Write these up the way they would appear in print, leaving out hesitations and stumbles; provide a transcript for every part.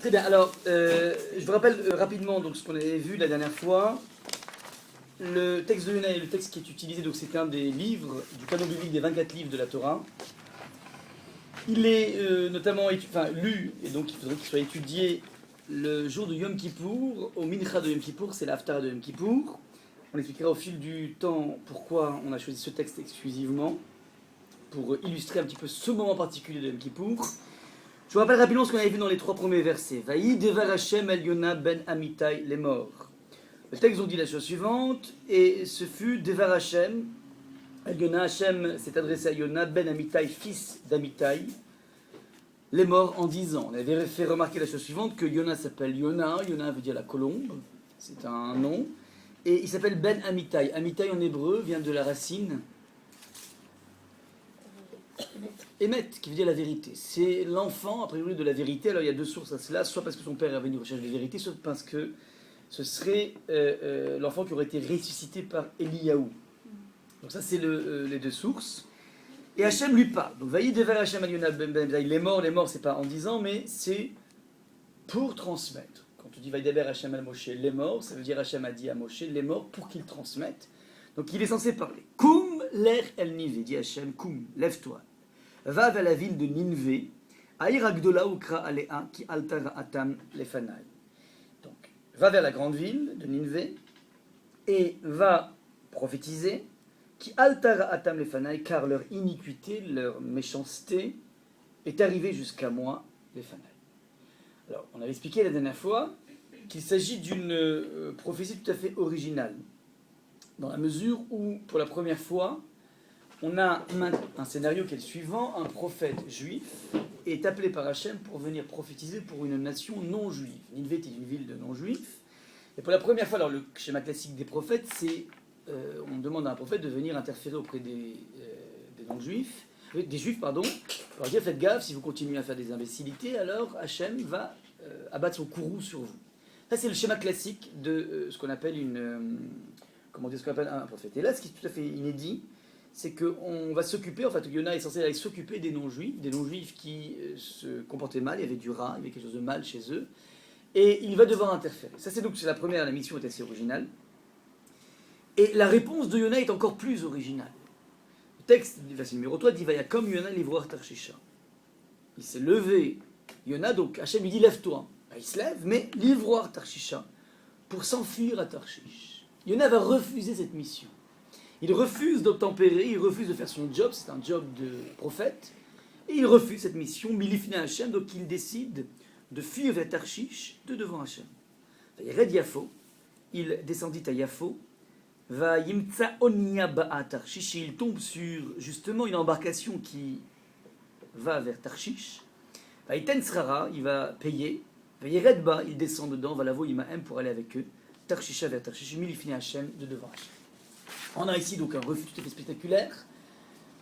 Très bien, alors, je vous rappelle rapidement donc, ce qu'on avait vu la dernière fois. Le texte de Yona est le texte qui est utilisé, donc c'est un des livres du canon biblique des 24 livres de la Torah. Il est notamment lu, et donc il faudrait qu'il soit étudié le jour de Yom Kippour, au Mincha de Yom Kippour, c'est l'Haftara de Yom Kippour. On expliquera au fil du temps pourquoi on a choisi ce texte exclusivement, pour illustrer un petit peu ce moment particulier de Yom Kippour. Je vous rappelle rapidement ce qu'on avait vu dans les 3 premiers versets. Vaï devar Hashem el Yona ben Amitai les morts. Le texte nous dit la chose suivante, et ce fut devar Hashem. El Yona, Hashem s'est adressé à Yona ben Amitai, fils d'Amitai, les morts en disant. On avait fait remarquer la chose suivante, que Yona s'appelle Yona. Yona veut dire la colombe, c'est un nom. Et il s'appelle Ben Amitai. Amitai en hébreu vient de la racine Emet, qui veut dire la vérité. C'est l'enfant, a priori, de la vérité. Alors il y a 2 sources à cela, soit parce que son père est venu rechercher la vérité, soit parce que ce serait l'enfant qui aurait été ressuscité par Eliyahu. Donc ça, c'est les 2 sources. Et Hachem lui parle. Donc, Vaï devar Hachem al Yona ben Amitai, les morts, c'est pas en disant, mais c'est pour transmettre. Quand tu dis Vaï devar Hachem al Moshe, les morts, ça veut dire Hachem a dit à Moshe, les morts, pour qu'il transmette. Donc il est censé parler. Koum ler el Nivé, dit Hachem, Koum, lève-toi. Va vers la ville de Ninvé, Aïr Agdola Ukra Alea, qui altara atam lefanai. Donc, va vers la grande ville de Ninvé et va prophétiser, qui altara atam lefanai, car leur iniquité, leur méchanceté est arrivée jusqu'à moi, lefanai. Alors, on avait expliqué la dernière fois qu'il s'agit d'une prophétie tout à fait originale, dans la mesure où, pour la première fois, on a un scénario qui est le suivant. Un prophète juif est appelé par Hachem pour venir prophétiser pour une nation non juive. Ninvé est une ville de non-juifs. Et pour la première fois, alors le schéma classique des prophètes, c'est on demande à un prophète de venir interférer auprès des non-juifs, des juifs, pardon, pour leur dire faites gaffe, si vous continuez à faire des imbécilités, alors Hachem va abattre son courroux sur vous. Ça, c'est le schéma classique de ce qu'on appelle un prophète. Et là, ce qui est tout à fait inédit, c'est qu'on va s'occuper, en fait, Yona est censé aller s'occuper des non-juifs qui se comportaient mal, il y avait du rat, il y avait quelque chose de mal chez eux, et il va devoir interférer. Ça, c'est donc la première, la mission est assez originale. Et la réponse de Yona est encore plus originale. Le texte, verset numéro 3, dit Vayakom Yona livroir Tarshisha. Il s'est levé, Yona, donc Hachem lui dit lève-toi. Il se lève, mais livroir Tarshisha, pour s'enfuir à Tarshish. Yona va refuser cette mission. Il refuse d'obtempérer, il refuse de faire son job, c'est un job de prophète, et il refuse cette mission, Milifna Hachem, donc il décide de fuir vers Tarshish, de devant Hachem. Red Yafo, il descendit à Yafo, va Yimtsa Onia Ba'a Tarshish, et il tombe sur justement une embarcation qui va vers Tarshish. Va Iten Srara, il va payer, va Yered Ba, il descend dedans, va Lavo Imahem pour aller avec eux, Tarshisha vers Tarshish, Milifna Hachem, de devant Hachem. On a ici donc un refus tout à fait spectaculaire.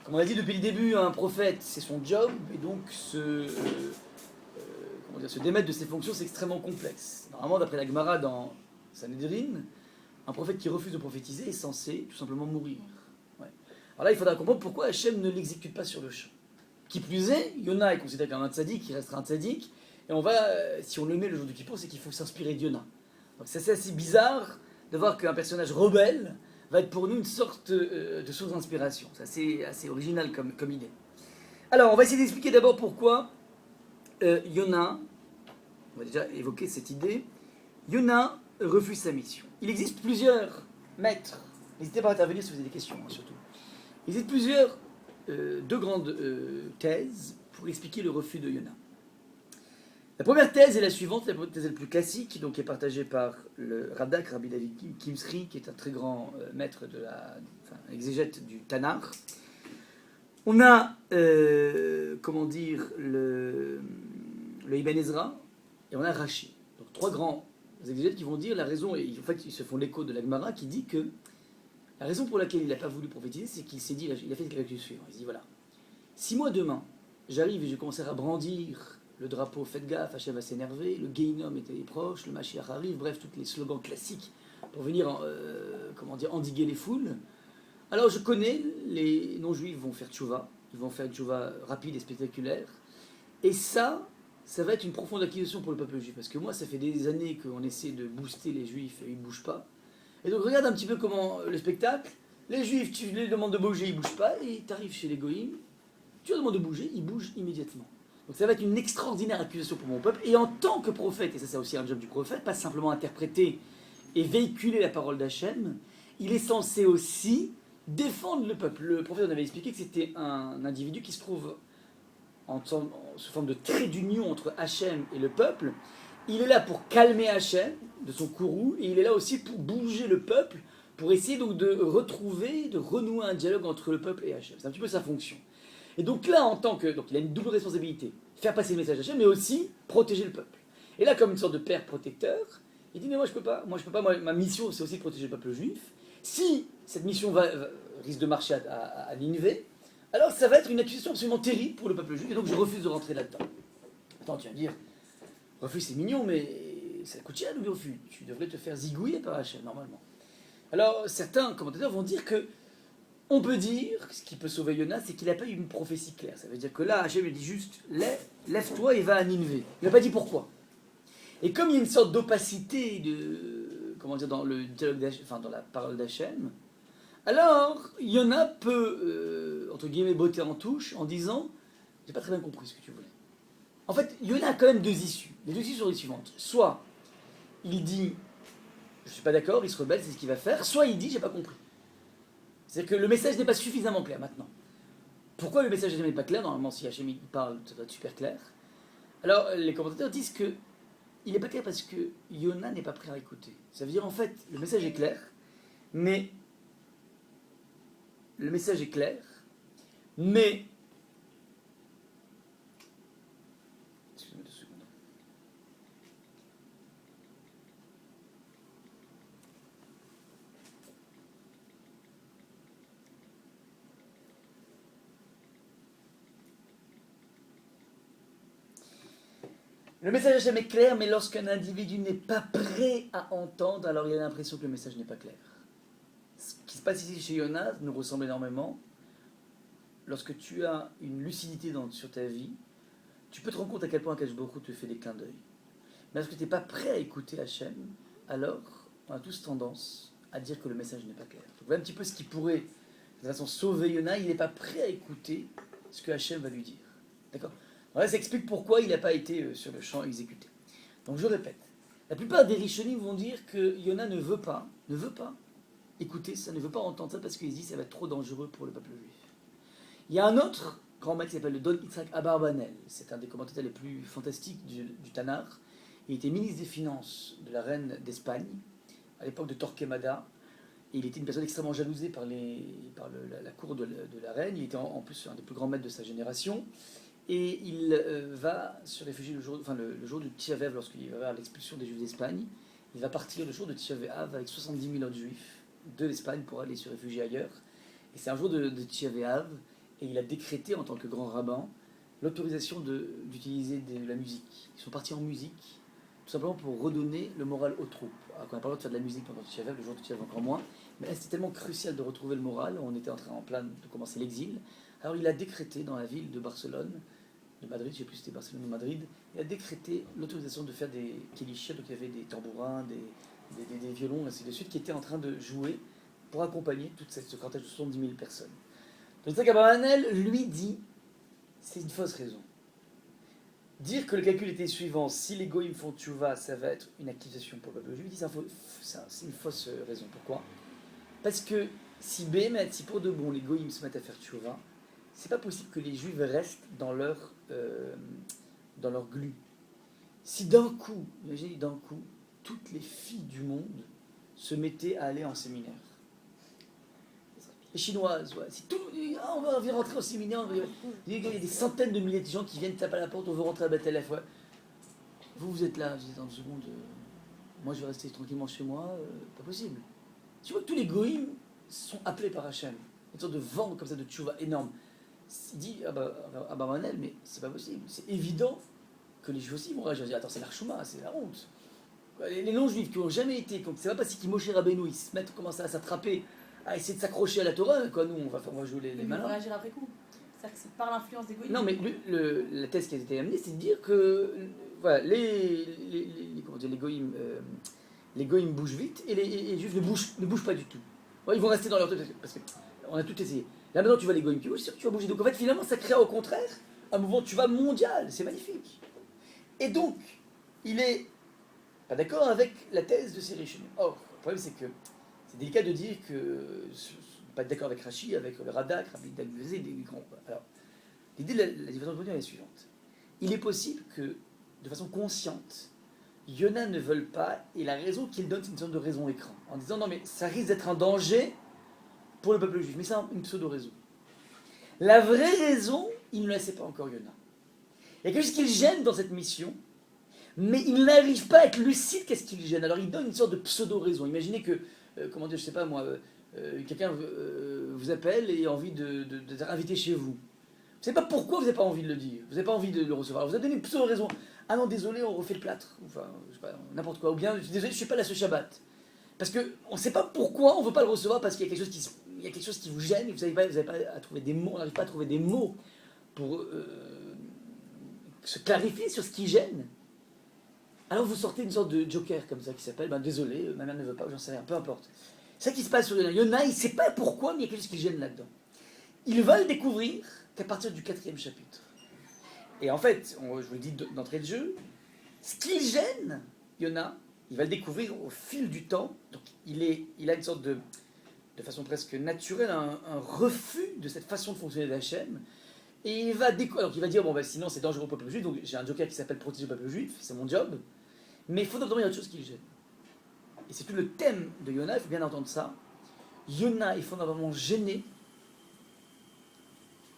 Comme on l'a dit depuis le début, un prophète, c'est son job, et donc se démettre de ses fonctions, c'est extrêmement complexe. Normalement, d'après la Gemara dans Sanhedrin, un prophète qui refuse de prophétiser est censé tout simplement mourir. Ouais. Alors là, il faudra comprendre pourquoi Hachem ne l'exécute pas sur le champ. Qui plus est, Yona est considéré comme un tzaddik, il restera un tzaddik, et si on le met le jour du Kippour, c'est qu'il faut s'inspirer de Yona. Donc c'est assez bizarre de voir qu'un personnage rebelle va être pour nous une sorte de source d'inspiration. C'est assez original comme idée. Alors, on va essayer d'expliquer d'abord pourquoi Yona, on va déjà évoquer cette idée, Yona refuse sa mission. Il existe plusieurs maîtres, n'hésitez pas à intervenir si vous avez des questions, surtout. Il existe plusieurs, 2 grandes thèses pour expliquer le refus de Yona. La première thèse est la suivante, la thèse la plus classique, donc qui est partagée par le Radak, Rabbi David Kimsri, qui est un très grand maître de exégète du Tanakh. On a, le Ibn Ezra, et on a Rashi. Donc 3 grands exégètes qui vont dire la raison, et en fait ils se font l'écho de la Gemara, qui dit que la raison pour laquelle il n'a pas voulu prophétiser, c'est qu'il s'est dit, il a fait le calcul suivant. Il se dit voilà, si moi demain, j'arrive et je commence à brandir le drapeau, faites gaffe, Hachem va s'énerver, le Gehinom était proche, le Mashiach arrive, bref, tous les slogans classiques pour venir endiguer les foules. Alors je connais, les non-juifs vont faire tchouva, ils vont faire une tchouva rapide et spectaculaire, et ça ça va être une profonde acquisition pour le peuple juif. Parce que moi, ça fait des années qu'on essaie de booster les juifs et ils ne bougent pas. Et donc regarde un petit peu comment le spectacle. Les juifs, tu les demandes de bouger, ils ne bougent pas. Et tu arrives chez les goïms, tu leur demandes de bouger, ils bougent immédiatement. Donc ça va être une extraordinaire accusation pour mon peuple. Et en tant que prophète, et ça c'est aussi un job du prophète, pas simplement interpréter et véhiculer la parole d'Hachem, il est censé aussi défendre le peuple. Le prophète en avait expliqué que c'était un individu qui se trouve sous forme de trait d'union entre Hachem et le peuple. Il est là pour calmer Hachem de son courroux, et il est là aussi pour bouger le peuple, pour essayer donc de retrouver, de renouer un dialogue entre le peuple et Hachem. C'est un petit peu sa fonction. Et donc là, en tant que... Donc il a une double responsabilité, faire passer le message d'Hachem, mais aussi protéger le peuple. Et là, comme une sorte de père protecteur, il dit, mais moi je peux pas, ma mission c'est aussi de protéger le peuple juif. Si cette mission risque de marcher à Nineveh, alors ça va être une accusation absolument terrible pour le peuple juif, et donc je refuse de rentrer là-dedans. Attends, tu vas me dire, refus c'est mignon, mais ça coûte cher le refus. Tu devrais te faire zigouiller par Hachem, normalement. Alors certains commentateurs vont dire que on peut dire, ce qui peut sauver Yona, c'est qu'il n'a pas eu une prophétie claire. Ça veut dire que là, Hachem lui dit juste, lève-toi et va à Nineveh. Il n'a pas dit pourquoi. Et comme il y a une sorte d'opacité dans le dialogue dans la parole d'Hachem, alors Yona peut, entre guillemets, botter en touche en disant, j'ai pas très bien compris ce que tu voulais. En fait, Yona a quand même deux issues. Les deux issues sont les suivantes. Soit il dit, je suis pas d'accord, il se rebelle, c'est ce qu'il va faire. Soit il dit, j'ai pas compris. C'est-à-dire que le message n'est pas suffisamment clair maintenant. Pourquoi le message n'est pas clair? Normalement, si Hachem parle, ça doit être super clair. Alors, les commentateurs disent que il n'est pas clair parce que Yona n'est pas prêt à écouter. Ça veut dire, en fait, le message est clair, mais... Le message est clair, mais... Excusez-moi 2 secondes. Le message Hachem est clair, mais lorsqu'un individu n'est pas prêt à entendre, alors il a l'impression que le message n'est pas clair. Ce qui se passe ici chez Yona nous ressemble énormément. Lorsque tu as une lucidité sur ta vie, tu peux te rendre compte à quel point Akash Baruch Hu te fait des clins d'œil. Mais lorsque tu n'es pas prêt à écouter Hachem, alors on a tous tendance à dire que le message n'est pas clair. Donc voilà un petit peu ce qui pourrait, de façon, sauver Yona. Il n'est pas prêt à écouter ce que Hachem va lui dire. D'accord? Voilà, ça explique pourquoi il n'a pas été sur le champ exécuté. Donc je répète, la plupart des Rishonim vont dire que Yona ne veut pas écouter ça, ne veut pas entendre ça parce qu'il se dit que ça va être trop dangereux pour le peuple juif. Il y a un autre grand maître qui s'appelle le Don Yitzhak Abarbanel. C'est un des commentateurs les plus fantastiques du Tanakh. Il était ministre des Finances de la reine d'Espagne à l'époque de Torquemada. Et il était une personne extrêmement jalousée par la cour de la reine. Il était en plus un des plus grands maîtres de sa génération. Et il va se réfugier le jour du Tisha B'Av, lorsqu'il va y avoir l'expulsion des Juifs d'Espagne. Il va partir le jour de Tisha B'Av avec 70 000 autres Juifs de l'Espagne pour aller se réfugier ailleurs. Et c'est un jour de Tisha B'Av, et il a décrété en tant que grand rabbin l'autorisation d'utiliser de la musique. Ils sont partis en musique, tout simplement pour redonner le moral aux troupes. Alors qu'on n'a pas le droit de faire de la musique pendant Tisha B'Av, le jour de Tisha B'Av encore moins. Mais là, c'était tellement crucial de retrouver le moral, on était en plein de commencer l'exil. Alors il a décrété dans la ville de Barcelone, de Madrid, je ne sais plus si c'était Barcelone ou Madrid, il a décrété l'autorisation de faire des kélichia, donc il y avait des tambourins, des violons, ainsi de suite, qui étaient en train de jouer pour accompagner toute ce cortège de 70 000 personnes. Donc Yitzhak Abarbanel lui dit, c'est une fausse raison. Dire que le calcul était suivant, si les goïms font tchouva, ça va être une accusation pour le peuple juif, il dit c'est une fausse raison. Pourquoi? Parce que si pour de bon les goïms se mettent à faire tchouva, c'est pas possible que les juifs restent dans leur glu. Si d'un coup, imaginez d'un coup, toutes les filles du monde se mettaient à aller en séminaire. Les Chinoises, ouais. Si on va rentrer au séminaire, il y a des centaines de milliers de gens qui viennent taper à la porte, on veut rentrer à Bethel, ouais. Vous êtes là, vous êtes dans 2 secondes, moi je vais rester tranquillement chez moi, pas possible. Tu vois que tous les goïms sont appelés par Hachem, une sorte de vent comme ça de tchouva énorme. Il dit Abarbanel, mais c'est pas possible, c'est évident que les juifs aussi vont réagir. Attends, c'est l'archouma, c'est la honte. Les non-juifs qui n'ont jamais été, c'est pas parce qu'ils Moshe Rabbeinu, ils commencent à s'attraper, à essayer de s'accrocher à la Torah, quoi. Nous on va jouer les malins. Ils vont réagir après coup. C'est-à-dire que c'est par l'influence des goïms. Non, mais la thèse qui a été amenée, c'est de dire que voilà, comment dire, les goïms bougent vite et les juifs ne bougent pas du tout. Ouais, ils vont rester dans leur truc parce qu'on a tout essayé. Là maintenant, tu vois les goïms qui bougent, c'est sûr que tu vas bouger. Donc en fait, finalement, ça crée au contraire un mouvement, tu vas mondial, c'est magnifique. Et donc, il est pas d'accord avec la thèse de ces riches. Or, le problème, c'est que c'est délicat de dire que pas d'accord avec Rachi, avec le Radak, Rabbi Dagvezé, des grands. Alors, l'idée de la différence de est la suivante. Il est possible que, de façon consciente, Yona ne veulent pas, et la raison qu'il donne, c'est une sorte de raison écran, en disant non mais ça risque d'être un danger pour le peuple juif, mais c'est une pseudo-raison. La vraie raison, il ne la sait pas encore Yona. Il y a quelque chose qui le gêne dans cette mission, mais il n'arrive pas à être lucide qu'est-ce qui le gêne. Alors il donne une sorte de pseudo-raison. Imaginez que, comment dire, je sais pas moi, quelqu'un vous appelle et a envie d'être invité chez vous. Vous ne savez pas pourquoi vous n'avez pas envie de le dire, vous n'avez pas envie de le recevoir. Alors vous avez donné une pseudo-raison. Ah non, désolé, on refait le plâtre. Enfin, je sais pas, n'importe quoi. Ou bien, désolé, je ne suis pas là ce Shabbat. Parce qu'on ne sait pas pourquoi on ne veut pas le recevoir, parce qu'il y a quelque chose qui vous gêne, et vous n'avez pas à trouver des mots, on n'arrive pas à trouver des mots pour se clarifier sur ce qui gêne. Alors vous sortez une sorte de joker comme ça qui s'appelle désolé, ma mère ne veut pas, j'en sais rien, peu importe. C'est ça qui se passe sur Yona. Yona, il ne sait pas pourquoi, mais il y a quelque chose qui le gêne là-dedans. Il va le découvrir qu'à partir du 4e chapitre. Et en fait, je vous le dis d'entrée de jeu, ce qui gêne Yona, il va le découvrir au fil du temps. Donc il a une sorte de façon presque naturelle, un refus de cette façon de fonctionner d'Hachem. Et il va dire, sinon c'est dangereux pour le peuple juif, donc j'ai un joker qui s'appelle protéger le peuple juif, c'est mon job. Mais fondamentalement, il y a autre chose qui le gêne. Et c'est tout le thème de Yona, il faut bien entendre ça. Yona est fondamentalement gêné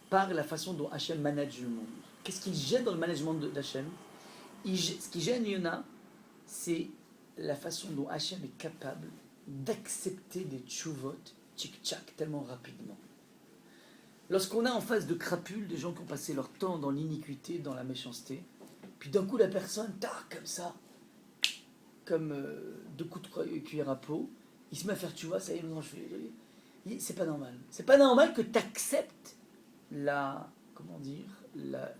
par la façon dont Hachem manage le monde. Qu'est-ce qui gêne dans le management d'Hachem? Ce qui gêne Yona, c'est la façon dont Hachem est capable d'accepter des tchouvot tchic-tchac tellement rapidement. Lorsqu'on a en face de crapules des gens qui ont passé leur temps dans l'iniquité, dans la méchanceté, puis d'un coup la personne, comme ça, comme deux coups de cuillère à peau, il se met à faire tchouva, ça y est, non, c'est pas normal. C'est pas normal que tu acceptes le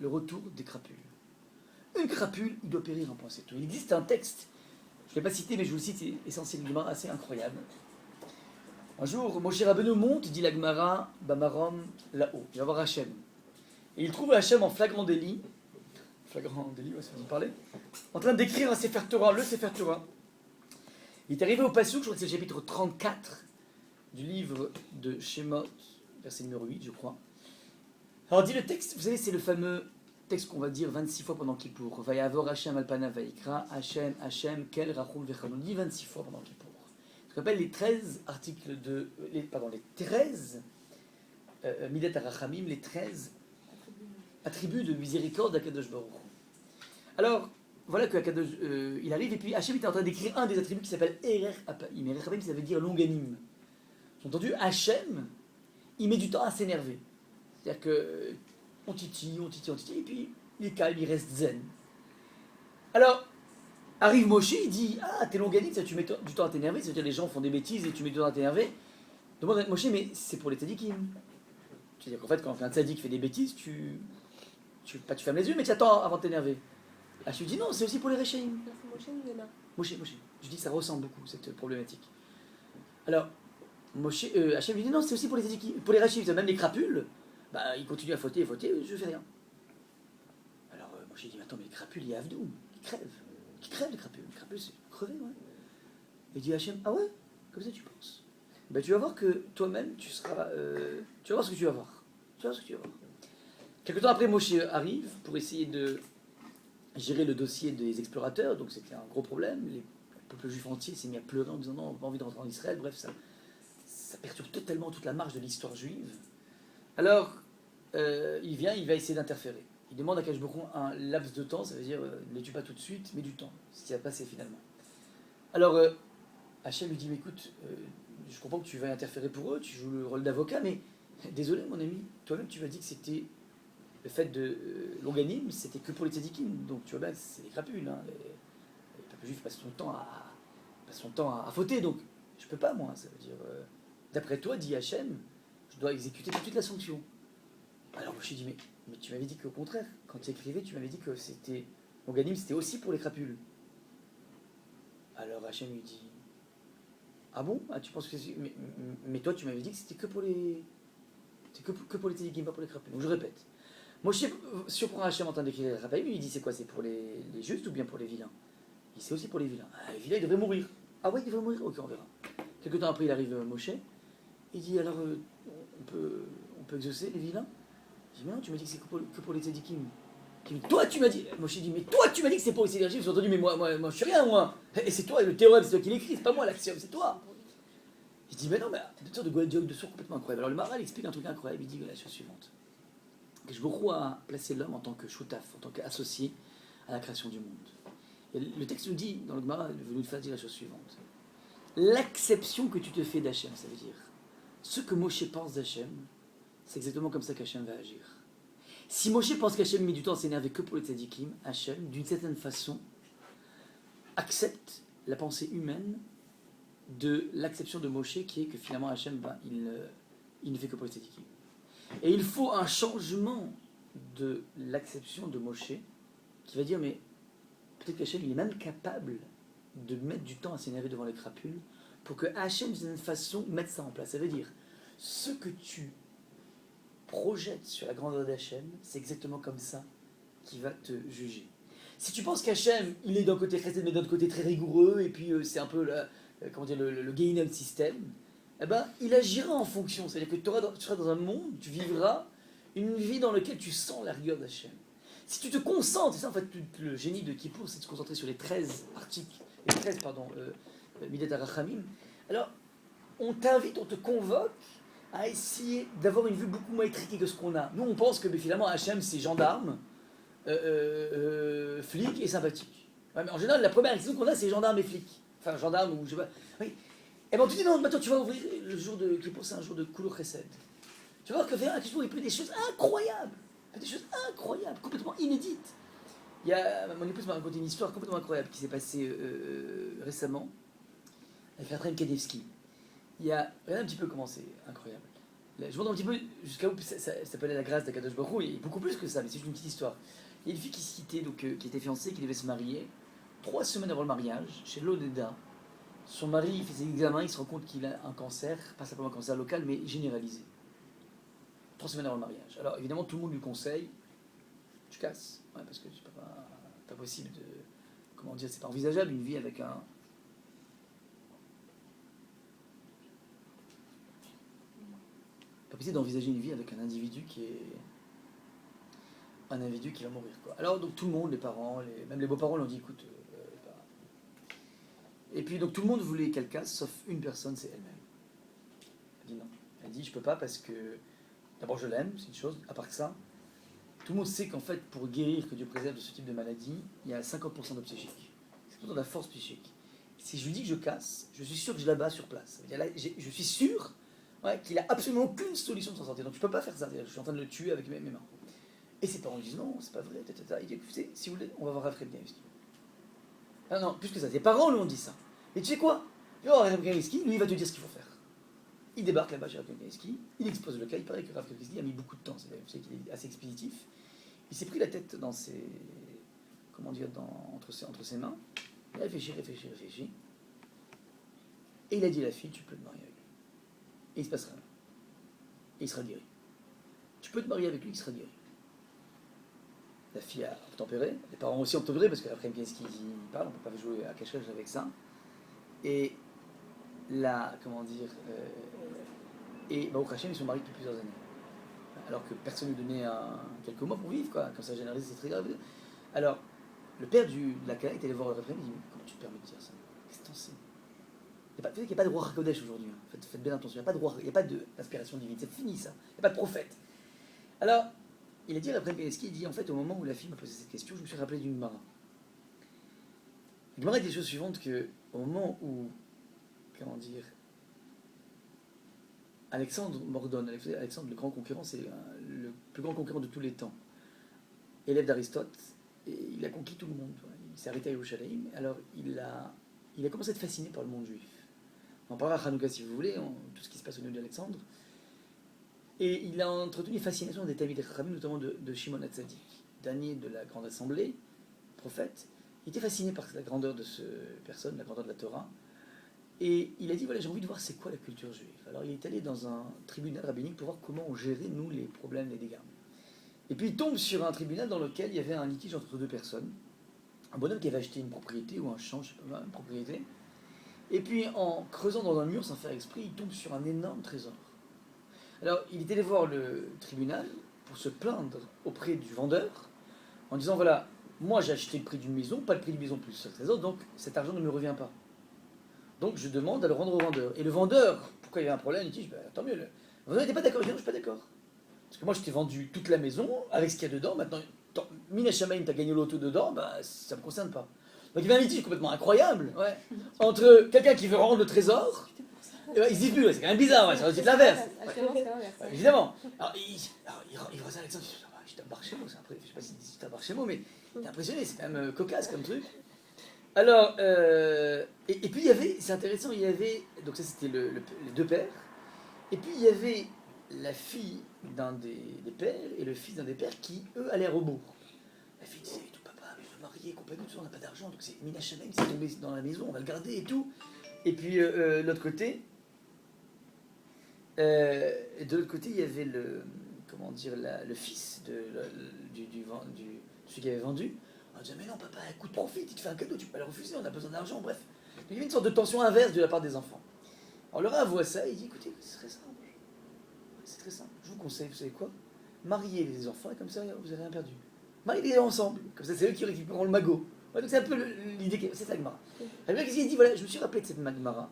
retour des crapules. Une crapule, il doit périr un point, c'est tout. Il existe un texte, je ne l'ai pas cité, mais je vous le cite, c'est essentiellement assez incroyable. Un jour, Moshe Rabbeinu monte, dit la Gemara, Bamarom, là-haut. Il va voir Hachem. Et il trouve Hachem en flagrant délit, ouais, c'est façon de parler, en train d'écrire un Sefer Torah, le Sefer Torah. Il est arrivé au Passouk, je crois que c'est le chapitre 34 du livre de Shemot, verset numéro 8, je crois. Alors, dit le texte, vous savez, c'est le fameux texte qu'on va dire 26 fois pendant Kippour. Vayavor Hachem alpana vaikra, Hachem, kel rachum vechon. On dit 26 fois pendant Kippour. Ce qu'on appelle les 13 articles les 13 Midat HaRachamim, les 13 attributs de miséricorde d'Akadosh Baruch Hu. Alors, voilà que Akadosh, il arrive, et puis Hachem est en train d'écrire un des attributs qui s'appelle Erech Apaim. Erech Apaim, ça veut dire longanime. Entendu, Hachem, il met du temps à s'énerver. C'est-à-dire que on titille, et puis il est calme, il reste zen. Alors, arrive Moshe, il dit, t'es longanime, ça tu mets du temps à t'énerver, c'est-à-dire les gens font des bêtises et tu mets du temps à t'énerver. Demande à Moshe, mais c'est pour les tzadikim. C'est-à-dire qu'en fait, quand un tzadik fait des bêtises, tu fermes les yeux, mais tu attends avant de t'énerver. Je lui dis non, c'est aussi pour les réchaïm. Moshe. Je dis que ça ressemble beaucoup, cette problématique. Alors, Hachem lui dit non, c'est aussi pour les tzadikim, pour les réchaïm, même les crapules, ils continuent à fauter, je fais rien. Alors, Moshe dit, attends, mais les crapules, il y a Avdou, qui crèvent les crapules. Les crapules, c'est crevé, ouais. Il dit Hachem, ah ouais, comme ça tu penses. Tu vas voir que toi-même, tu vas voir ce que tu vas voir. Quelque temps après, Moshe arrive pour essayer de gérer le dossier des explorateurs, donc c'était un gros problème. Le peuple juif entier s'est mis à pleurer en disant non, on n'a pas envie de rentrer en Israël. Bref, ça perturbe totalement toute la marche de l'histoire juive. Alors, il va essayer d'interférer. Il demande à Akadosh Baruch Hu un laps de temps, ça veut dire ne les tue pas tout de suite, mais du temps, ce qui va passer finalement. Alors, Hachem lui dit, mais écoute, je comprends que tu vas interférer pour eux, tu joues le rôle d'avocat, mais désolé mon ami, toi-même tu m'as dit que c'était le fait de l'onganisme, c'était que pour les tzadikim, donc tu vois bien, c'est des crapules, hein, les peuples juifs passent son temps à fauter, donc je peux pas moi, ça veut dire, d'après toi, dit Hachem, je dois exécuter tout de suite la sanction. Alors Moshe dit, mais tu m'avais dit qu'au contraire, quand tu écrivais, tu m'avais dit que c'était... Moganim, c'était aussi pour les crapules. Alors Hachem lui dit, ah bon? Ah, tu penses que c'est... Mais toi, tu m'avais dit que c'était que pour les... C'est que pour les tzadikim, pas pour les crapules. Donc je répète. Moshe surprend Hachem en train d'écrire les raphaïm, il dit c'est quoi? C'est pour les justes ou bien pour les vilains? Il dit c'est aussi pour les vilains. Ah, les vilains, ils devraient mourir. Ah ouais, ils devraient mourir? Ok, on verra. Quelque temps après, il arrive Moshe. Il dit alors, on peut exaucer les vilains? Je dis mais non, tu m'as dit que c'est que pour les tzadikim. Il dit, toi tu m'as dit, Moshe dit mais toi tu m'as dit que c'est pour les tzadikim. J'ai entendu mais moi je suis rien moi. Et c'est toi, le théorème c'est toi qui l'écris, c'est pas moi l'axiome, c'est toi. Il dit mais non, mais une sorte de sourds complètement incroyable. Alors le Maharal explique un truc incroyable, il dit la chose suivante. Que je a placé l'homme en tant que shoutaf, en tant qu'associé à la création du monde. Et le texte nous dit, dans le Gemara, il veut nous faire dire la chose suivante. L'acception que tu te fais d'Hachem, ça veut dire ce que Moshe pense d'Hachem, c'est exactement comme ça qu'Hachem va agir. Si Moshe pense qu'Hachem met du temps à s'énerver que pour les tzadikim, Hachem, d'une certaine façon, accepte la pensée humaine de l'acception de Moshe, qui est que finalement Hachem, il ne fait que pour les tzadikim. Et il faut un changement de l'acception de Moshe, qui va dire, mais peut-être qu'Hachem, il est même capable de mettre du temps à s'énerver devant les crapules, pour que Hachem, d'une certaine façon, mette ça en place. Ça veut dire, ce que tu projettes sur la grandeur d'Hachem, c'est exactement comme ça qu'il va te juger. Si tu penses qu'Hachem, il est d'un côté chrétien, mais d'un autre côté très rigoureux, et puis c'est un peu le Gehinnom système, eh ben, il agira en fonction. C'est-à-dire que tu seras dans un monde, tu vivras une vie dans laquelle tu sens la rigueur d'Hachem. Si tu te concentres, c'est ça en fait le génie de Kippour, c'est de se concentrer sur les 13 articles, Midat HaRachamim. Alors, on t'invite, on te convoque à essayer d'avoir une vue beaucoup moins étriquée que ce qu'on a. Nous, on pense que finalement, Hachem, c'est gendarme, flic et sympathique. Ouais, mais en général, la première réaction qu'on a, c'est gendarme et flic. Enfin, gendarme ou je sais pas. Oui. Et bien, tu dis non, maintenant tu vas ouvrir le jour de Kippour, c'est un jour de Koulou Chesed. Tu vas voir que vers Kippour, il peut y des choses incroyables. Des choses incroyables, complètement inédites. Mon épouse m'a raconté une histoire complètement incroyable qui s'est passée récemment avec Raphaël Kadevski. Regardez un petit peu comment c'est incroyable. Là, je montre un petit peu jusqu'à où ça s'appelait la grâce d'Akadosh Baruch Hu, et beaucoup plus que ça, mais c'est juste une petite histoire. Il y a une fille qui citait, qui était fiancée, qui devait se marier. 3 semaines avant le mariage, chez l'Odeda, son mari fait ses examens, il se rend compte qu'il a un cancer, pas simplement un cancer local, mais généralisé. 3 semaines avant le mariage. Alors évidemment, tout le monde lui conseille, tu casses, ouais, parce que c'est pas possible de, comment dire, c'est pas envisageable une vie avec un... Pas possible d'envisager une vie avec un individu qui va mourir, quoi. Alors donc tout le monde, les parents, même les beaux-parents l'ont dit, écoute, et puis donc tout le monde voulait qu'elle casse, sauf une personne, c'est elle-même. Elle dit non. Elle dit je peux pas parce que d'abord je l'aime, c'est une chose. À part que ça, tout le monde sait qu'en fait pour guérir, que Dieu préserve de ce type de maladie, il y a 50% de psychique. C'est plutôt de la force psychique. Si je lui dis que je casse, je suis sûr que je la bats sur place. Là, je suis sûr qu'il a absolument aucune solution de s'en sortir. Donc je peux pas faire ça. Je suis en train de le tuer avec mes mains. Et ses parents lui disent non, c'est pas vrai. Il dit écoutez, si vous voulez, on va voir Raphaël Kanevski. Ah non, plus que ça, ses parents lui ont dit ça. Et tu sais quoi? Tu vas voir Raphaël Kanevski, lui il va te dire ce qu'il faut faire. Il débarque là-bas chez Raphaël Kanevski, il expose le cas. Il paraît que Raphaël Kanevski a mis beaucoup de temps. Vous savez qu'il est assez expéditif. Il s'est pris la tête dans ses, entre ses mains. Il a réfléchi. Et il a dit à la fille, tu peux te marier avec lui. Et il se passera rien. Et il sera guéri. Tu peux te marier avec lui, il sera guéri. La fille a obtempéré, les parents aussi ont obtempéré, parce qu'après, qu'est-ce qu'il parle, on ne peut pas jouer à cache-cache avec ça. Et là, et Baruch Hashem, ils sont mariés depuis plusieurs années. Alors que personne ne donnait quelques mois pour vivre, quoi. Quand ça généralise, c'est très grave. Alors, le père de la Kala est allé voir le Raphaël, il dit, comment tu te permets de dire ça? Qu'est-ce que t'en sais? Il n'y a pas de roi Hakodesh aujourd'hui. Hein. Faites bien attention, il n'y a pas d'inspiration divine. C'est fini ça. Il n'y a pas de prophète. Alors, il a dit à Raphaël Kanevski, il dit en fait, au moment où la fille m'a posé cette question, je me suis rappelé d'une Gemara. La Gemara dit les choses suivantes que, au moment où, Alexandre Mordone, Alexandre le grand concurrent, c'est le plus grand concurrent de tous les temps, élève d'Aristote, et il a conquis tout le monde. Il s'est arrêté à Yerushalayim, alors il a commencé à être fasciné par le monde juif. On en parlera à Hanouka si vous voulez, tout ce qui se passe au niveau d'Alexandre. Et il a entretenu une fascination des Talmidei Chachamim, notamment de Shimon HaTzadik, dernier de la Grande Assemblée, prophète. Il était fasciné par la grandeur de cette personne, la grandeur de la Torah. Et il a dit, voilà, j'ai envie de voir c'est quoi la culture juive. Alors il est allé dans un tribunal rabbinique pour voir comment on gérait, nous, les problèmes, les dégâts. Et puis il tombe sur un tribunal dans lequel il y avait un litige entre deux personnes. Un bonhomme qui avait acheté une propriété ou un champ, je sais pas, une propriété. Et puis en creusant dans un mur sans faire exprès, il tombe sur un énorme trésor. Alors il est allé voir le tribunal pour se plaindre auprès du vendeur en disant, voilà, moi j'ai acheté le prix d'une maison, pas le prix d'une maison plus ce trésor, donc cet argent ne me revient pas. Donc je demande à le rendre au vendeur. Et le vendeur, pourquoi il y avait un problème, il dit, tant mieux. Le vendeur n'était pas d'accord, il dit, non, je suis pas d'accord. Parce que moi je t'ai vendu toute la maison avec ce qu'il y a dedans, maintenant, Mina Shamaim, t'as gagné l'auto dedans, ça me concerne pas. Donc il y avait un litige complètement incroyable, ouais, entre quelqu'un qui veut rendre le trésor, et il se dit plus, c'est quand même bizarre, ouais, c'est aussi de l'inverse. Ouais, évidemment. Alors il voit ça, Alexandre, il dit, je tape chez moi, je sais pas si tu tapes chez moi, mais t'es impressionné, c'est quand même cocasse comme truc. Alors, et puis il y avait, c'est intéressant, il y avait, donc ça c'était les deux pères, et puis il y avait la fille d'un des pères et le fils d'un des pères qui, eux, allaient à rebours. La fille disait, tout papa, mais je veux marier, complètement, on n'a pas d'argent, donc c'est Mina Shamaim, c'est tombé dans la maison, on va le garder et tout. Et puis l'autre côté, de l'autre côté, il y avait le fils de celui qui avait vendu. On disait, mais non, papa, écoute, profite, il te fait un cadeau, tu peux pas le refuser, on a besoin d'argent, bref. Donc, il y avait une sorte de tension inverse de la part des enfants. Alors le Rav voit ça, il dit, écoutez, c'est très simple. C'est très simple. Je vous conseille, vous savez quoi? Mariez les enfants et comme ça, vous n'avez rien perdu. Mariez-les ensemble, comme ça, c'est eux qui récupéreront le magot. Ouais, donc c'est un peu l'idée, c'est ça, Gemara. Alors qu'est-ce qu'il dit? Voilà, je me suis rappelé de cette Gemara.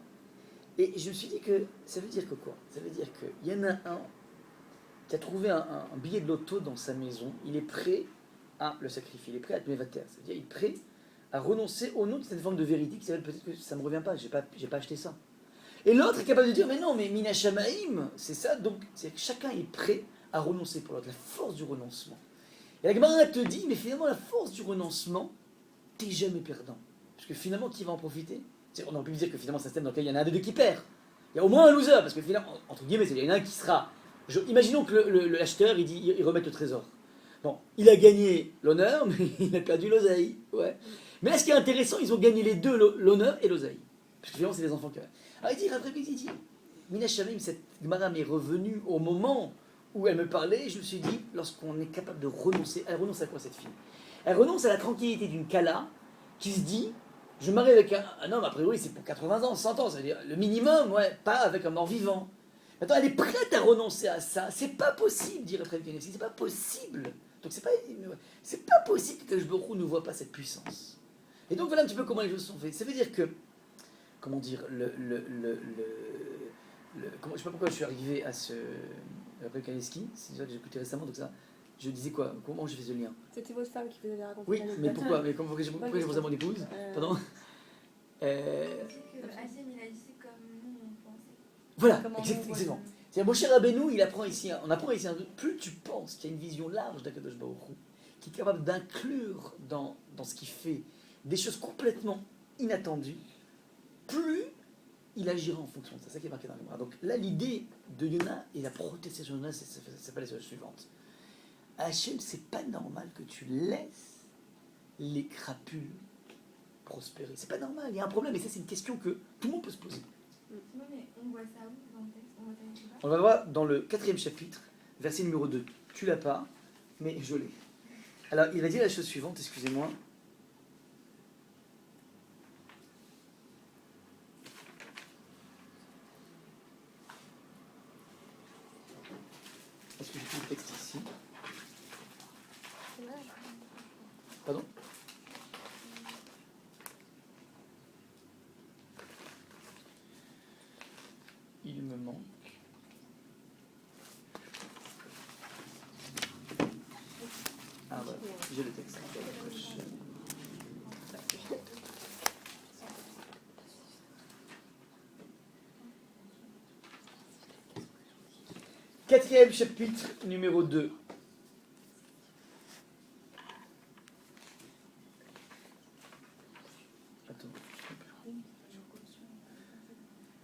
Et je me suis dit que ça veut dire que quoi? Ça veut dire qu'il y en a un qui a trouvé un billet de loto dans sa maison, il est prêt à le sacrifier, il est prêt à te mévater, c'est-à-dire il est prêt à renoncer au nom de cette forme de vérité qui s'appelle peut-être que ça ne me revient pas, j'ai pas acheté ça. Et l'autre est capable de dire, mais non, mais Mina Shamaim, c'est ça, donc c'est que chacun est prêt à renoncer pour l'autre, la force du renoncement. Et la Gemara te dit, mais finalement la force du renoncement, t'es jamais perdant. Parce que finalement, qui va en profiter? On aurait pu dire que finalement, c'est un système dans lequel il y en a un des deux qui perd. Il y a au moins un loser, parce que finalement, entre guillemets, il y en a un qui sera. Imaginons que l'acheteur, il remette le trésor. Bon, il a gagné l'honneur, mais il a perdu l'oseille. Ouais. Mais là, ce qui est intéressant, ils ont gagné les deux, l'honneur et l'oseille. Parce que finalement, c'est les enfants qui. Alors il dit, Mina Shamaim, cette Gemara m'est revenue au moment où elle me parlait, je me suis dit, lorsqu'on est capable de renoncer, elle renonce à quoi cette fille? Elle renonce à la tranquillité d'une Kala qui se dit, je me marie avec un homme, a priori c'est pour 80 ans, 100 ans, c'est-à-dire le minimum, ouais, pas avec un mort-vivant. Maintenant, elle est prête à renoncer à ça. C'est pas possible, dit Raphaël Kennedy, c'est pas possible. Donc c'est pas possible que Baruch Hu ne voit pas cette puissance. Et donc voilà un petit peu comment les choses sont faites. Ça veut dire que, comment dire, je sais pas pourquoi je suis arrivé à ce Raphaël Kennedy, c'est ça que j'ai écouté récemment, donc ça. Je disais quoi? Comment j'ai fait ce lien? C'était votre femme qui vous avait raconté. Oui, mais pourquoi? Mais pourquoi j'ai pensé à mon épouse? Pardon? Hachem, il a dit comme nous on pensait. Voilà, exactement. C'est-à-dire, mon cher Rabbeinu, on apprend ici, plus tu penses qu'il y a une vision large d'Akadosh Baruch Hu, qui est capable d'inclure dans ce qu'il fait des choses complètement inattendues, plus il agira en fonction de ça. C'est ça qui est marqué dans les bras. Donc là, l'idée de Yona et la protestation de Yona, c'est pas la chose suivante. Hachem, c'est pas normal que tu laisses les crapules prospérer. C'est pas normal, il y a un problème, et ça c'est une question que tout le monde peut se poser. Oui, mais on voit ça où dans le texte? On va voir dans le 4e chapitre, verset numéro 2. Tu l'as pas, mais je l'ai. Alors il va dire la chose suivante, excusez-moi. Est-ce que j'ai tout le texte ici? Pardon? Il me manque. Ah voilà, j'ai le texte. Quatrième chapitre, numéro 2.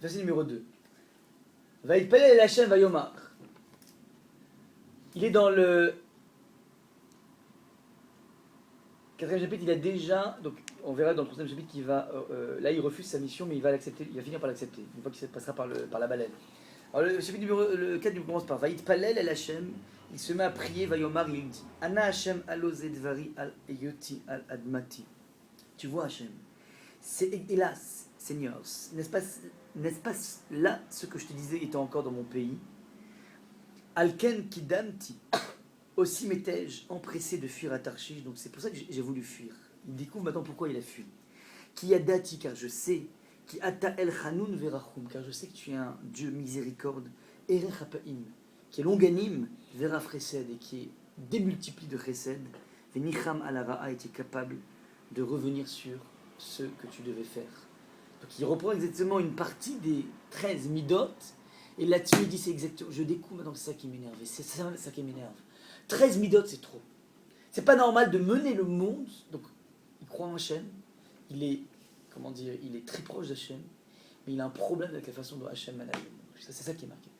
Verset numéro 2. Vaïpalel Hachem Vayomar. Il est dans le 4e chapitre, il a déjà, donc on verra dans le 3e chapitre qu'il va, là il refuse sa mission, mais il va l'accepter, il va finir par l'accepter, une fois qu'il passera par la baleine. Alors le chapitre le 4 il commence par Vaït Palel el Hashem, il se met à prier, Vayomar, il dit Ana Hashem alozedvari al yoti al admati. Tu vois Hashem, c'est hélas, Seigneur, n'est-ce pas là ce que je te disais étant encore dans mon pays? Alken kidamti. Aussi m'étais-je empressé de fuir à Tarshish, donc c'est pour ça que j'ai voulu fuir. Il découvre maintenant pourquoi il a fui. Qui a dati, car je sais, qui ata el chanoun verachum, car je sais que tu es un Dieu miséricorde, erech hapaim, qui est longanime, vera chesed, et qui est démultiplie de chesed, venicham alara, et qui est capable de revenir sur ce que tu devais faire. Donc il reprend exactement une partie des 13 midot, et là-dessus il dit c'est exactement, je découvre maintenant que c'est ça qui m'énerve, et c'est ça qui m'énerve. 13 midot, c'est trop. C'est pas normal de mener le monde. Donc, il croit en Hachem. Il est, comment dire, il est très proche d'Hachem. Mais il a un problème avec la façon dont Hachem mène le monde. C'est ça qui est marqué.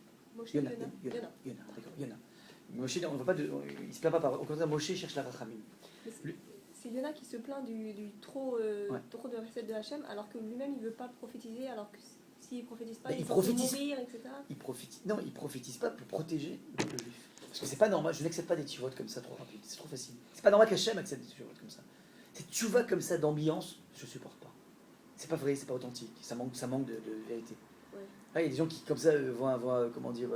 Yona, d'accord, Yona. Moshe, on va pas il se plaint pas par. Au contraire, Moshe cherche la rachamim. C'est Yona qui se plaint du trop de recette de Hachem, alors que lui-même il veut pas prophétiser, alors que s'il prophétise pas, il va mourir, etc. Il prophétise pas pour protéger le peuple juif. Parce que c'est pas normal, je n'accepte pas des tchouvotes comme ça trop rapide, c'est trop facile. C'est pas normal qu'Hachem accepte des tchouvotes comme ça. Ces tchouvotes comme ça d'ambiance, je supporte pas. C'est pas vrai, c'est pas authentique, ça manque de vérité. Ouais. Ah, il y a des gens qui comme ça vont avoir, comment dire,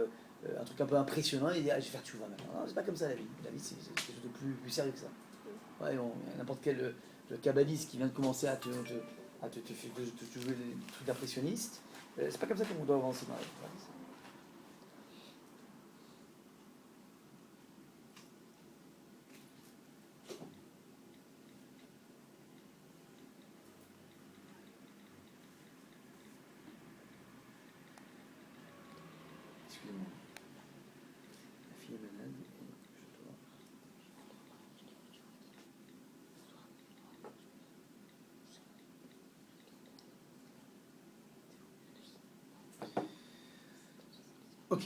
un truc un peu impressionnant et disent ah, je vais faire tchouva maintenant. Non, c'est pas comme ça la vie. La vie c'est quelque chose de plus sérieux que ça. Ouais, n'importe quel kabbaliste qui vient de commencer à te jouer des trucs d'impressionniste, c'est pas comme ça qu'on doit avancer dans la vie. Excusez-moi. La fille est malade et je dois... Ok.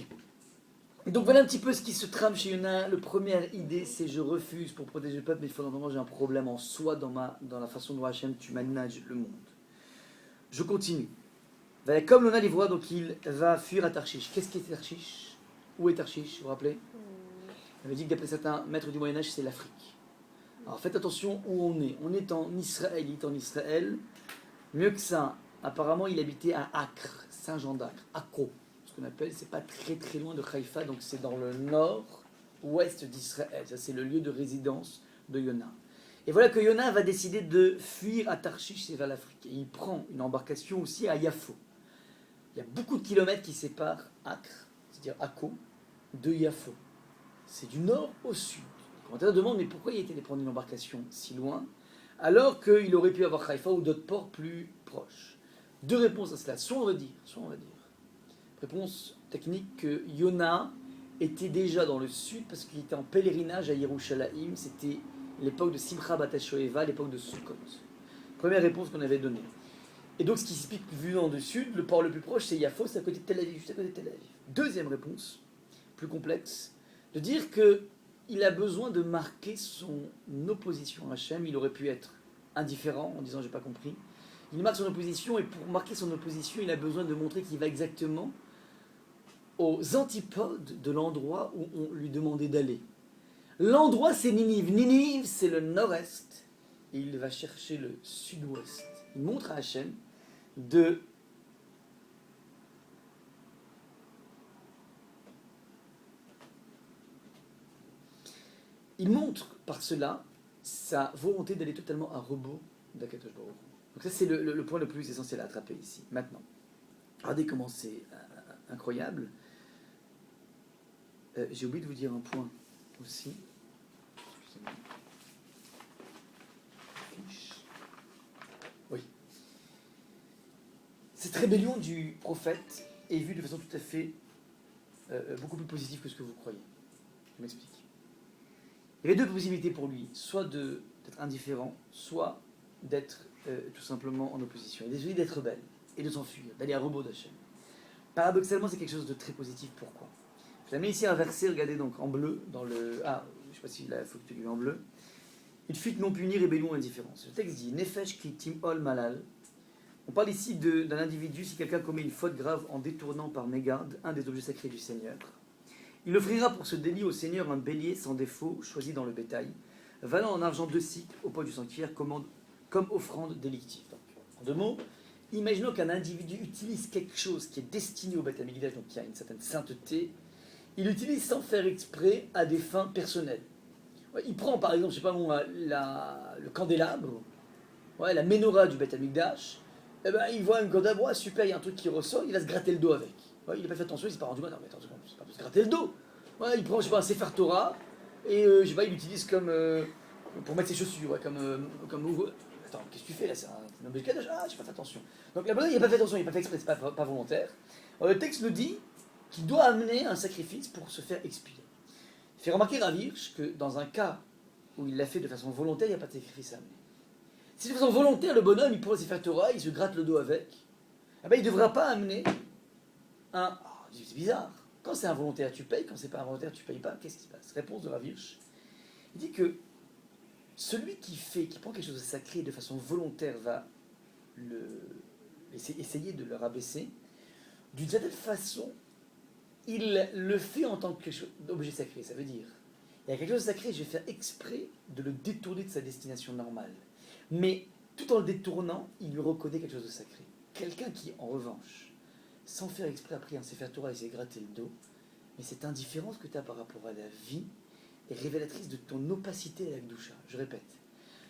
Et donc voilà un petit peu ce qui se trame chez Yona. La première idée, c'est je refuse pour protéger le peuple, mais fondamentalement j'ai un problème en soi dans la façon dont Hachem tu manages le monde. Je continue. Comme Yona les voit, donc il va fuir à Tarshish. Qu'est-ce qu'est Tarshish? Où est Tarshish? Vous vous rappelez? On avait dit que d'après certains maîtres du Moyen-Âge, c'est l'Afrique. Alors faites attention où on est. On est en Israël, il est en Israël. Mieux que ça, apparemment il habitait à Acre, Saint-Jean d'Acre, Akko. Ce qu'on appelle, c'est pas très très loin de Haïfa, donc c'est dans le nord-ouest d'Israël. Ça, c'est le lieu de résidence de Yona. Et voilà que Yona va décider de fuir à Tarshish, c'est vers l'Afrique. Et il prend une embarcation aussi à Yafo. Il y a beaucoup de kilomètres qui séparent Acre, c'est-à-dire Akko, de Yafo. C'est du nord au sud. Le commentateur demande, mais pourquoi il était allé prendre une embarcation si loin, alors qu'il aurait pu avoir Haïfa ou d'autres ports plus proches? Deux réponses à cela. Soit on va dire. Réponse technique que Yona était déjà dans le sud parce qu'il était en pèlerinage à Yerushalayim. C'était l'époque de Simcha Bat HaShoeva, l'époque de Sukkot. Première réponse qu'on avait donnée. Et donc ce qui explique, vu dans le sud, le port le plus proche c'est Yafo, c'est à côté de Tel Aviv, juste à côté de Tel Aviv. Deuxième réponse, plus complexe, de dire qu'il a besoin de marquer son opposition à Hachem. Il aurait pu être indifférent en disant j'ai pas compris. Il marque son opposition et pour marquer son opposition, il a besoin de montrer qu'il va exactement aux antipodes de l'endroit où on lui demandait d'aller. L'endroit, c'est Ninive. Ninive, c'est le nord-est. Et il va chercher le sud-ouest. Il montre à Hachem de... Il montre par cela sa volonté d'aller totalement à rebours d'Akadosh Baruch Hu. Donc ça, c'est le point le plus essentiel à attraper ici. Maintenant, regardez comment c'est incroyable. J'ai oublié de vous dire un point aussi. Oui. Cette rébellion du prophète est vue de façon tout à fait beaucoup plus positive que ce que vous croyez. Je m'explique. Il y avait deux possibilités pour lui, soit d'être indifférent, soit d'être tout simplement en opposition. Il a décidé d'être rebelle et de s'enfuir, d'aller à rebours d'Hachem. Paradoxalement, c'est quelque chose de très positif. Pourquoi? Je vous ai mis ici un verset, regardez donc en bleu, dans le... Ah, je ne sais pas si là, il faut que tu le en bleu. Une fuite non punie, rébellion, indifférence. Le texte dit Nefesh kritim ol malal. On parle ici d'un individu, si quelqu'un commet une faute grave en détournant par mégarde un des objets sacrés du Seigneur. Il offrira pour ce délit au Seigneur un bélier sans défaut, choisi dans le bétail, valant en argent 2 cycles au poids du sanctuaire comme offrande délictive. Donc, en 2 mots, imaginons qu'un individu utilise quelque chose qui est destiné au Beth Amikdash, donc qui a une certaine sainteté, il l'utilise sans faire exprès à des fins personnelles. Il prend par exemple, je sais pas moi, le candélabre, la menorah du Beth Amikdash, et ben, il voit un candélabre, super, il y a un truc qui ressort, il va se gratter le dos avec. Il n'a pas fait attention, il s'est pas rendu compte, non mais attends, c'est pas pour se gratter le dos. Il prend, je sais pas, un Sefer Torah, et je sais pas, il l'utilise comme pour mettre ses chaussures, comme attends, qu'est-ce que tu fais là? C'est un objet kadosh. Ah, j'ai pas fait attention. Donc là-bas, il n'a pas fait attention, il n'a pas fait exprès, c'est pas volontaire. Alors, le texte nous dit qu'il doit amener un sacrifice pour se faire expier. Il fait remarquer Rav Hirsch que dans un cas où il l'a fait de façon volontaire, il n'y a pas de sacrifice à amener. Si de façon volontaire, le bonhomme, il prend ses Sefer Torah, il se gratte le dos avec, eh ben, il ne devra pas amener un... Oh, c'est bizarre. Quand c'est involontaire, tu payes. Quand c'est pas involontaire, tu payes pas. Qu'est-ce qui se passe? Réponse de Rav Hirsch. Il dit que celui qui prend quelque chose de sacré de façon volontaire va essayer de le rabaisser. D'une certaine façon, il le fait en tant qu'objet sacré. Ça veut dire, il y a quelque chose de sacré, je vais faire exprès de le détourner de sa destination normale. Mais tout en le détournant, il lui reconnaît quelque chose de sacré. Quelqu'un qui, en revanche, sans faire exprès, a pris un Sefer Torah et s'est gratté le dos, mais cette indifférence que tu as par rapport à la vie est révélatrice de ton opacité à l'Akdoucha. Je répète.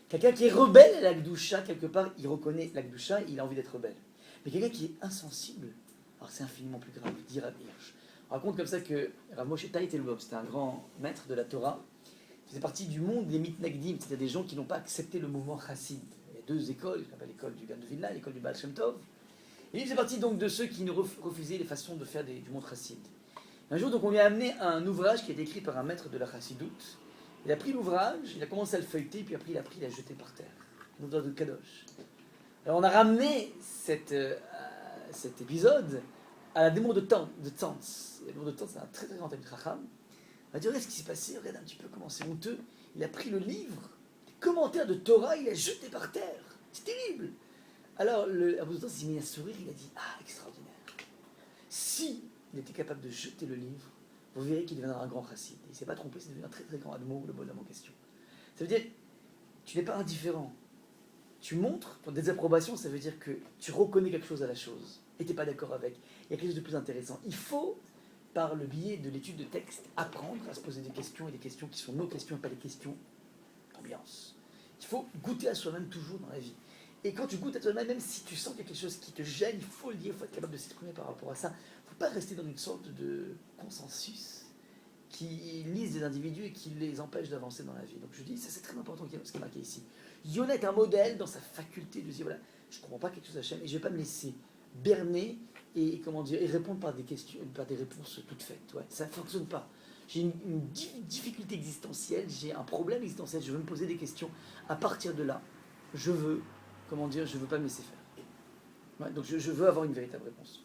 Quelqu'un qui est rebelle à l'Akdoucha, quelque part, il reconnaît l'Akdoucha, il a envie d'être rebelle. Mais quelqu'un qui est insensible, alors c'est infiniment plus grave, dit Rav Hirsch. On raconte comme ça que Rav Moshe Taïtelbaum, c'était un grand maître de la Torah, il faisait partie du monde des mitnagdim, c'est-à-dire des gens qui n'ont pas accepté le mouvement chassid. Il y a 2 écoles, je l'appelle l'école du Gaon de Vilna, l'école du Baal Shem Tov. Et il faisait partie donc de ceux qui refusaient les façons de faire du monde chassid. Un jour, donc, on lui a amené un ouvrage qui a été écrit par un maître de la chassidoute. Il a pris l'ouvrage, il a commencé à le feuilleter, puis après il l'a jeté par terre. Un ouvrage de Kadosh. Alors on a ramené cet épisode à la démon de Tzantz. La démon de Tzantz, c'est un très très grand ami de Chacham. On a dit, regarde ce qui s'est passé, regarde un petit peu comment c'est honteux. Il a pris le livre, les commentaires de Torah, il l'a jeté par terre. C'est terrible. Alors Abou Tzantz s'est mis à sourire, il a dit, ah, extraordinaire. Si il était capable de jeter le livre, vous verrez qu'il deviendra un grand chassid. Il ne s'est pas trompé, c'est devenu un très très grand admour, le bonhomme en question. Ça veut dire, tu n'es pas indifférent. Tu montres ton désapprobation, ça veut dire que tu reconnais quelque chose à la chose et tu n'es pas d'accord avec. Il y a quelque chose de plus intéressant. Il faut, par le biais de l'étude de texte, apprendre à se poser des questions, et des questions qui sont nos questions et pas des questions d'ambiance. Il faut goûter à soi-même toujours dans la vie. Et quand tu goûtes à toi-même, même si tu sens qu'il y a quelque chose qui te gêne, il faut le dire, il faut être capable de s'exprimer par rapport à ça. Il ne faut pas rester dans une sorte de consensus qui lise des individus et qui les empêche d'avancer dans la vie. Donc je dis, ça c'est très important ce qui est marqué ici. Yona est un modèle dans sa faculté de dire, voilà, je ne comprends pas quelque chose d'Hachem et je ne vais pas me laisser berner et répondre par des questions, par des réponses toutes faites. Ouais, ça ne fonctionne pas. J'ai une difficulté existentielle, j'ai un problème existentiel, je veux me poser des questions. À partir de là, je veux pas me laisser faire. Ouais, donc je veux avoir une véritable réponse.